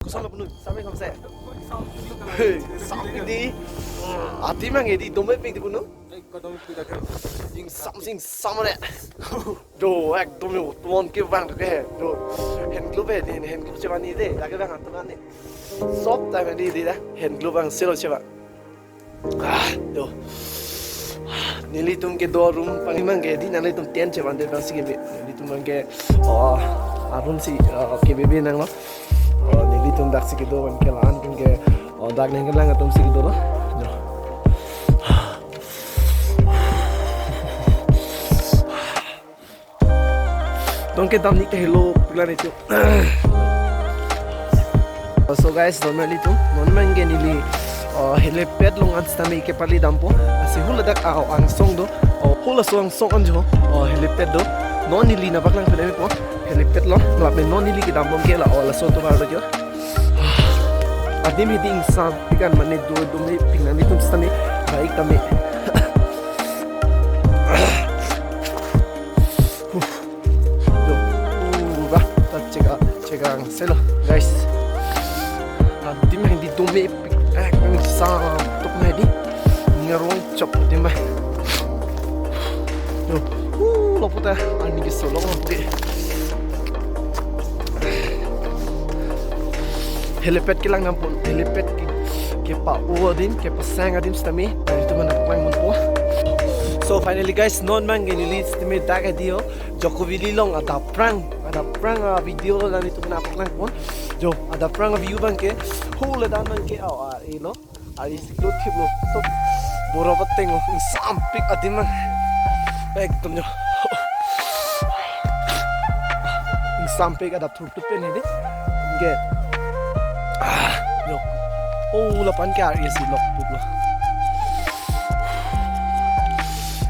kusang na puno. Sabi ko sa. Sabi di. Ati mang edi domay pig di puno. Yung something samare. Do ekdom yo tuon ke bang ke do. Hand glove he hand glove cheba ni de. Lage bang atu ni. Soft time di da. Hand glove bang selo cheba. Do. Nili tum ke do room pangimang ke di nali tum 10 cheba de bang sige nili tum mang ke room si ke bebe nang lo. Nili tum dak sige do bang ke lan tum ke dak nang lang tum sige do lo. Don't get down hello plan itu. So guys, normally tu non ge nili helipad long ans tami ke pali dampo asi hula dak ang song do hula song anjo helipad do non nili na baklang pele po helipad lo lape non nili ke dampo ke la ola so to baro jo adim hiding sa pikan mane do me pinani tum stani baik tami Cegang selo guys. Tim yang di dome kami sa tok na di ngarong chop tim ba. Yo. Loputa ani ke solo ngombe. Helipad ke lang nampun. Helipad ke pa uodin ke pasang adim stami. Itu mana klang mo. So finally guys, non man ginilis timi daga dio Jokovili long ada prank video dan itu kena prank pun jo ada prank view bang ke hole dan man ke ilo ai siklo thiblo so boro bateng sampik adiman ekdom jo sampik ada thur tu pen hede ge jo lapan ke ari si lok tu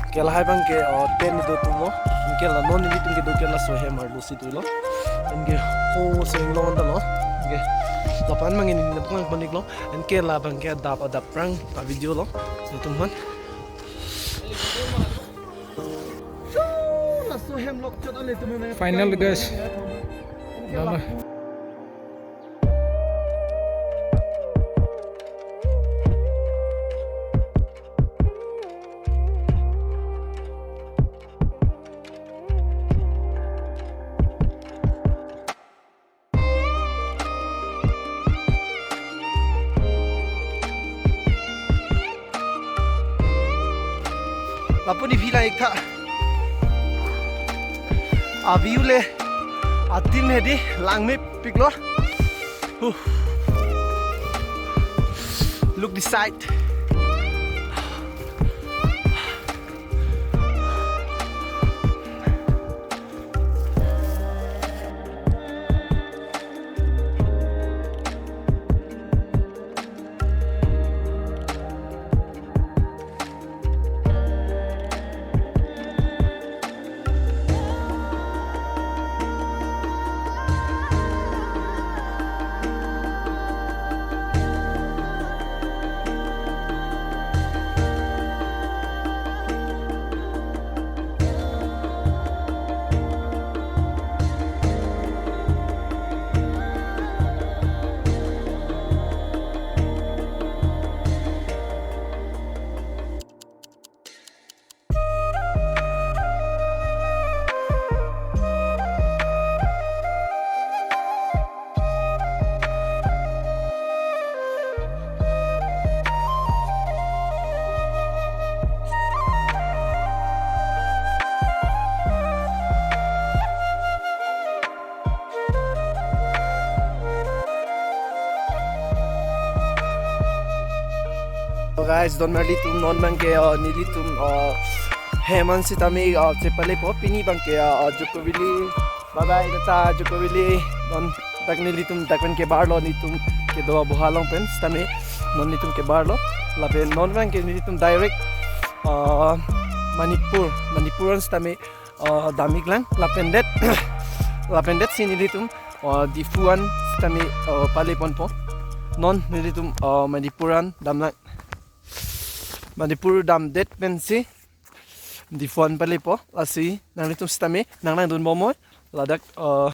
kela hai bang ke ten itu tu mo kela non ini tu ke do kela so he mar lo si tu lo nge sing lo nda lo nge lapan mang ini na pang panik lo en kela bang ke da prang pa video lo itu man so hem lok chot ale tu man final guys dala Lapu ni vila ek tha view le atim he di lang me piklo look the side guys, don't merely tum non bang ke nili tum heman si tami cepale po pini bang ke Jokovili bye bye tata Jokovili don tak nili tum takwen ke bar lo ni tum ke do buhalong pen stami non ni tum ke bar lo labe non bang ke nili tum direct Manipuran stami damik lang lapendet si nili tum di fuan stami pale pon po non nili tum Manipuran damlang Manipur dam det pensi di fon pali po asi nang litum stami nang dun momoy ladak